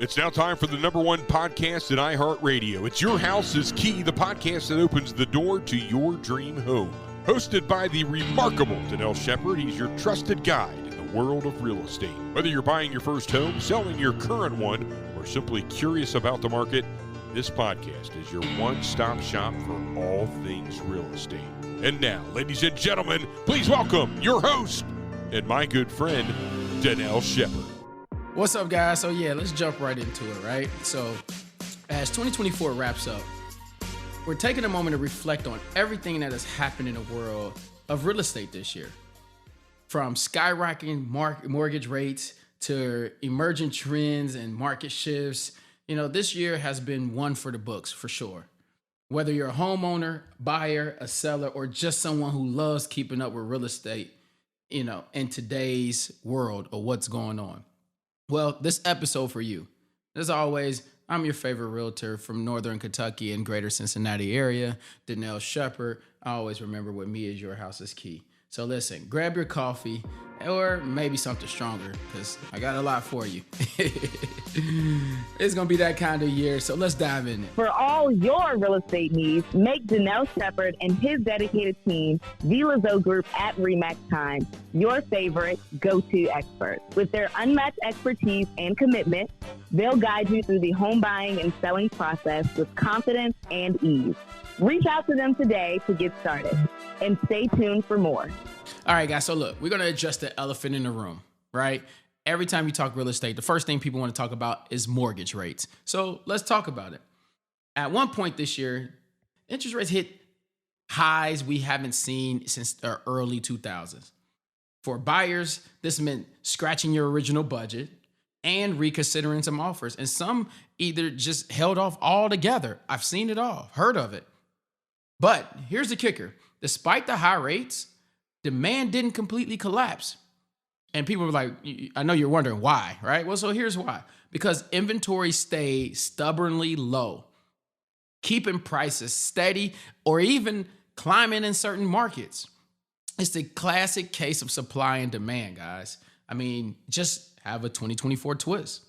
It's now time for the #1 podcast in iHeartRadio. It's Your House is Key, the podcast that opens the door to your dream home. Hosted by the remarkable Dannel Shepard, he's your trusted guide in the world of real estate. Whether you're buying your first home, selling your current one, or simply curious about the market, this podcast is your one-stop shop for all things real estate. And now, ladies and gentlemen, please welcome your host and my good friend, Dannel Shepard. What's up, guys? So yeah, let's jump right into it, right? So as 2024 wraps up, we're taking a moment to reflect on everything that has happened in the world of real estate this year. From skyrocketing mortgage rates to emerging trends and market shifts, this year has been one for the books for sure. Whether you're a homeowner, buyer, a seller, or just someone who loves keeping up with real estate, in today's world of what's going on. Well, this episode for you. As always, I'm your favorite realtor from Northern Kentucky and Greater Cincinnati area, Dannel Shepard. I always remember with me is Your House is Key. So listen, grab your coffee or maybe something stronger because I got a lot for you. It's going to be that kind of year, so let's dive in it. For all your real estate needs, make Dannel Shepard and his dedicated team, the Lazo Group at Remax Time, your favorite go-to experts. With their unmatched expertise and commitment, they'll guide you through the home buying and selling process with confidence and ease. Reach out to them today to get started, and stay tuned for more. All right, guys. So look, we're going to address the elephant in the room, right? Every time you talk real estate, the first thing people want to talk about is mortgage rates. So let's talk about it. At one point this year, interest rates hit highs we haven't seen since the early 2000s. For buyers, this meant scratching your original budget and reconsidering some offers. And some either just held off altogether. I've seen it all, heard of it. But here's the kicker. Despite the high rates, demand didn't completely collapse. And people were like, I know you're wondering why, right? Well, so here's why. Because inventory stayed stubbornly low, keeping prices steady or even climbing in certain markets. It's the classic case of supply and demand, guys. I mean, just have a 2024 twist.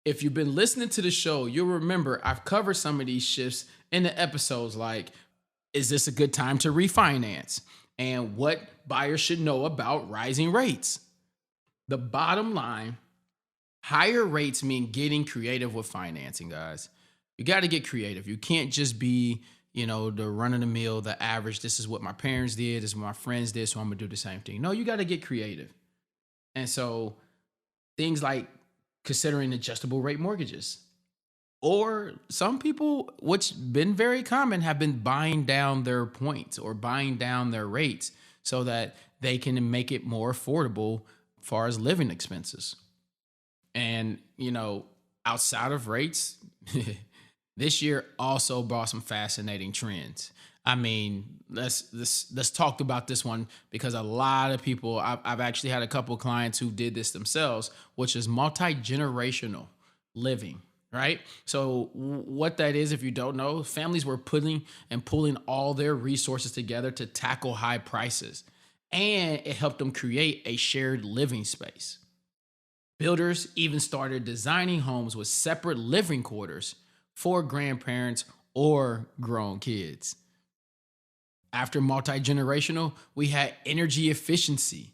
If you've been listening to the show, you'll remember I've covered some of these shifts in the episodes like, is this a good time to refinance? And what buyers should know about rising rates. The bottom line, higher rates mean getting creative with financing, guys. You got to get creative. You can't just be, the run of the mill, the average. This is what my parents did. This is what my friends did. So I'm going to do the same thing. No, you got to get creative. And so things like considering adjustable rate mortgages. Or some people, which been very common, have been buying down their points or buying down their rates so that they can make it more affordable as far as living expenses. And, outside of rates, this year also brought some fascinating trends. I mean, let's talk about this one because a lot of people, I've actually had a couple of clients who did this themselves, which is multi-generational living. Right? So what that is, if you don't know, families were pulling all their resources together to tackle high prices, and it helped them create a shared living space. Builders even started designing homes with separate living quarters for grandparents or grown kids. After multi-generational, we had energy efficiency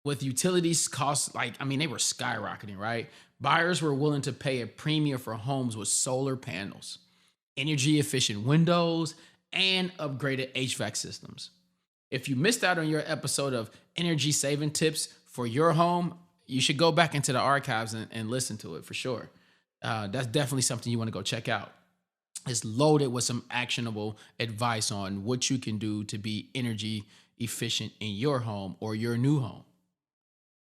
with utilities costs they were skyrocketing, right? Buyers were willing to pay a premium for homes with solar panels, energy efficient windows, and upgraded HVAC systems. If you missed out on your episode of energy saving tips for your home, you should go back into the archives and listen to it for sure. That's definitely something you want to go check out. It's loaded with some actionable advice on what you can do to be energy efficient in your home or your new home.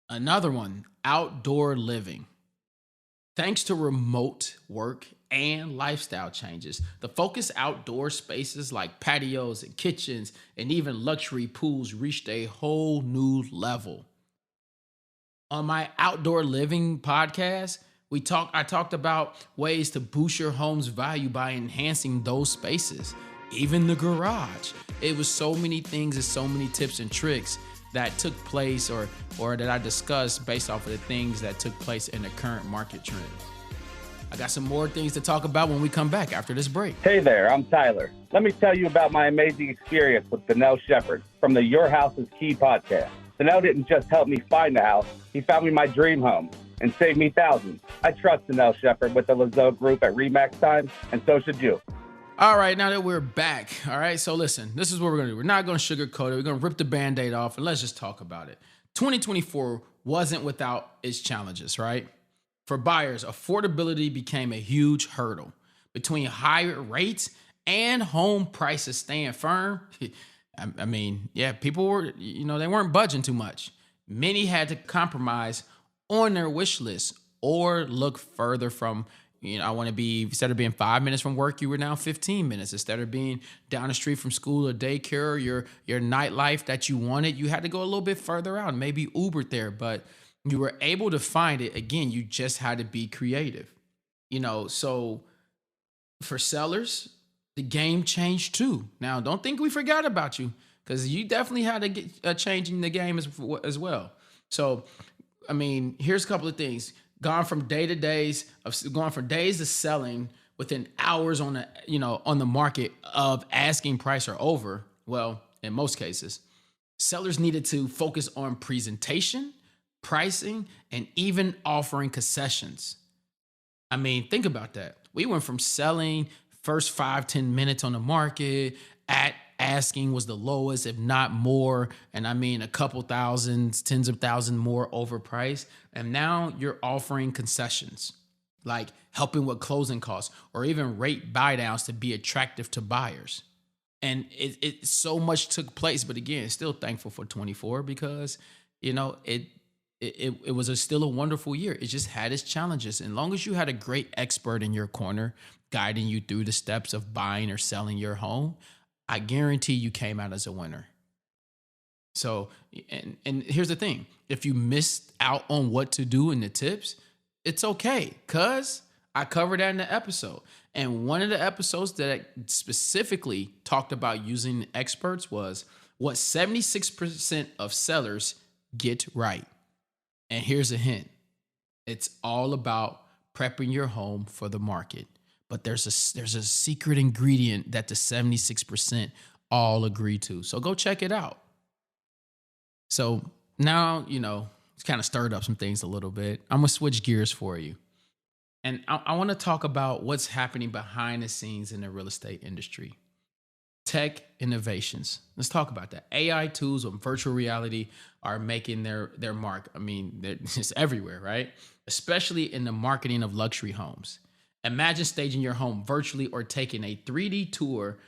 Another one, outdoor living. Thanks to remote work and lifestyle changes, the focused outdoor spaces like patios and kitchens and even luxury pools reached a whole new level. On my outdoor living podcast, I talked about ways to boost your home's value by enhancing those spaces, even the garage. It was so many things and so many tips and tricks that took place or that I discussed based off of the things that took place in the current market trends. I got some more things to talk about when we come back after this break. Hey there, I'm Tyler. Let me tell you about my amazing experience with Dannel Shepard from the Your House is Key podcast. Dannel didn't just help me find a house, he found me my dream home and saved me thousands. I trust Dannel Shepard with the Lazo Group at Remax Time, and so should you. All right, now that we're back, all right, so listen, this is what we're going to do. We're not going to sugarcoat it. We're going to rip the Band-Aid off, and let's just talk about it. 2024 wasn't without its challenges, right? For buyers, affordability became a huge hurdle. Between higher rates and home prices staying firm, I mean, yeah, people were, they weren't budging too much. Many had to compromise on their wish list or look further from, I want to be, instead of being 5 minutes from work, you were now 15 minutes. Instead of being down the street from school or daycare, or your nightlife that you wanted, you had to go a little bit further out, maybe Ubered there, but you were able to find it. Again, you just had to be creative, so for sellers, the game changed too. Now, don't think we forgot about you, because you definitely had to get a change in the game as well. So, I mean, here's a couple of things. Going from days to selling within hours on the market of asking price or over. Well, in most cases, sellers needed to focus on presentation, pricing, and even offering concessions. I mean, think about that. We went from selling first 5-10 minutes on the market at asking was the lowest, if not more. And I mean, a couple thousands, tens of thousands more overpriced. And now you're offering concessions, like helping with closing costs or even rate buy downs to be attractive to buyers. And it so much took place. But again, still thankful for 24 because, it was still a wonderful year. It just had its challenges. And as long as you had a great expert in your corner guiding you through the steps of buying or selling your home, I guarantee you came out as a winner. So, and here's the thing. If you missed out on what to do in the tips, it's okay, because I covered that in the episode. And one of the episodes that specifically talked about using experts was what 76% of sellers get right. And here's a hint. It's all about prepping your home for the market. But there's a secret ingredient that the 76% all agree to. So go check it out. So now, it's kind of stirred up some things a little bit. I'm going to switch gears for you. And I want to talk about what's happening behind the scenes in the real estate industry. Tech innovations. Let's talk about that. AI tools and virtual reality are making their mark. I mean, it's everywhere, right? Especially in the marketing of luxury homes. Imagine staging your home virtually or taking a 3D tour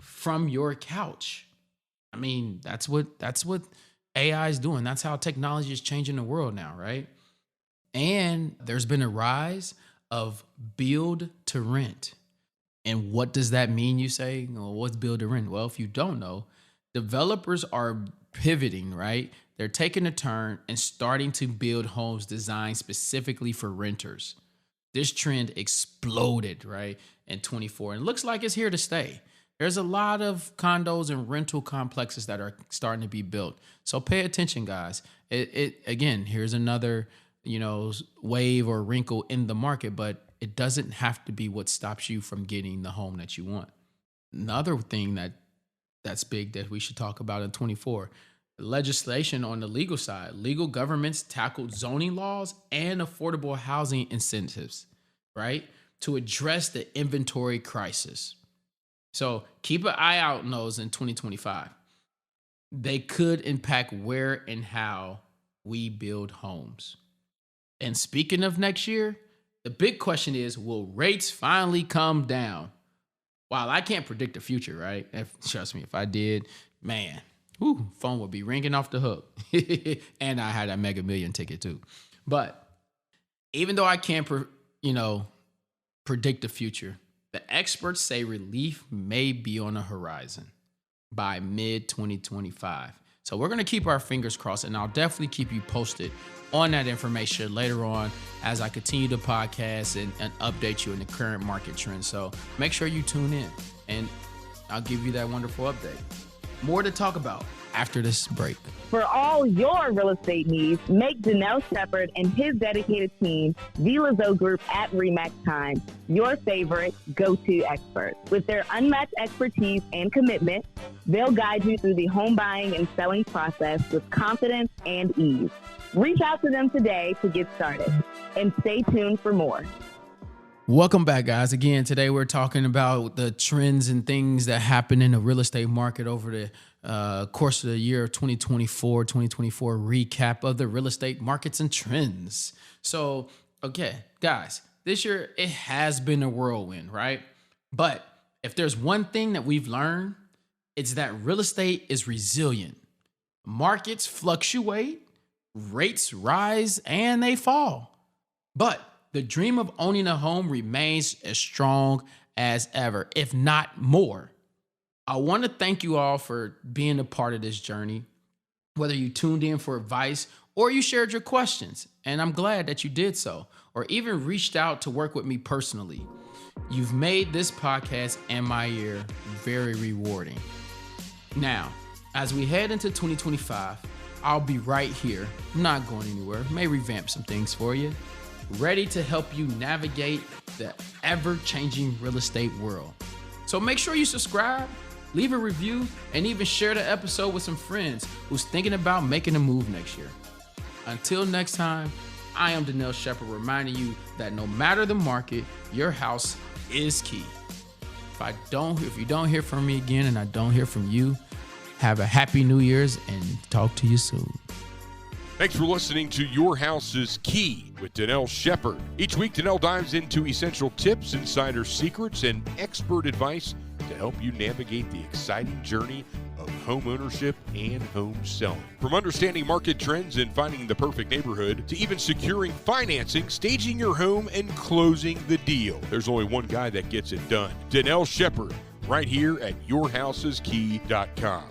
from your couch. I mean, that's what AI is doing. That's how technology is changing the world now, right? And there's been a rise of build to rent. And what does that mean, you say? Well, what's build to rent? Well, if you don't know, developers are pivoting, right? They're taking a turn and starting to build homes designed specifically for renters. This trend exploded, right, in 24, and looks like it's here to stay. There's a lot of condos and rental complexes that are starting to be built. So pay attention, guys. Again, here's another, wave or wrinkle in the market, but it doesn't have to be what stops you from getting the home that you want. Another thing that's big that we should talk about in 24, legislation on the legal side. Legal governments tackled zoning laws and affordable housing incentives, right, to address the inventory crisis. So keep an eye out on those in 2025. They could impact where and how we build homes. And speaking of next year, the big question is, will rates finally come down? While I can't predict the future, right? Trust me, if I did, man, phone would be ringing off the hook. And I had a Mega Million ticket too. But even though I can't, predict the future, the experts say relief may be on the horizon by mid-2025. So we're going to keep our fingers crossed, and I'll definitely keep you posted on that information later on as I continue the podcast and update you in the current market trends. So make sure you tune in, and I'll give you that wonderful update. More to talk about after this break. For all your real estate needs, make Dannel Shepard and his dedicated team, the Lazo Group at RE/MAX Time, your favorite go-to experts. With their unmatched expertise and commitment, they'll guide you through the home buying and selling process with confidence and ease. Reach out to them today to get started, and stay tuned for more. Welcome back, guys. Again, today we're talking about the trends and things that happen in the real estate market over the course of the year 2024 recap of the real estate markets and trends. So, okay, guys, this year it has been a whirlwind, right? But if there's one thing that we've learned, it's that real estate is resilient. Markets fluctuate, rates rise, and they fall. But the dream of owning a home remains as strong as ever, if not more. I want to thank you all for being a part of this journey, whether you tuned in for advice or you shared your questions, and I'm glad that you did so, or even reached out to work with me personally. You've made this podcast and my year very rewarding. Now, as we head into 2025, I'll be right here. I'm not going anywhere. May revamp some things for you, ready to help you navigate the ever-changing real estate world. So make sure you subscribe, leave a review, and even share the episode with some friends who's thinking about making a move next year. Until next time, I am Dannel Shepard, reminding you that no matter the market, your house is key. If you don't hear from me again and I don't hear from you, have a happy New Year's and talk to you soon. Thanks for listening to Your House is Key with Dannel Shepard. Each week, Dannel dives into essential tips, insider secrets, and expert advice to help you navigate the exciting journey of home ownership and home selling. From understanding market trends and finding the perfect neighborhood to even securing financing, staging your home, and closing the deal, there's only one guy that gets it done. Dannel Shepard, right here at yourhouseskey.com.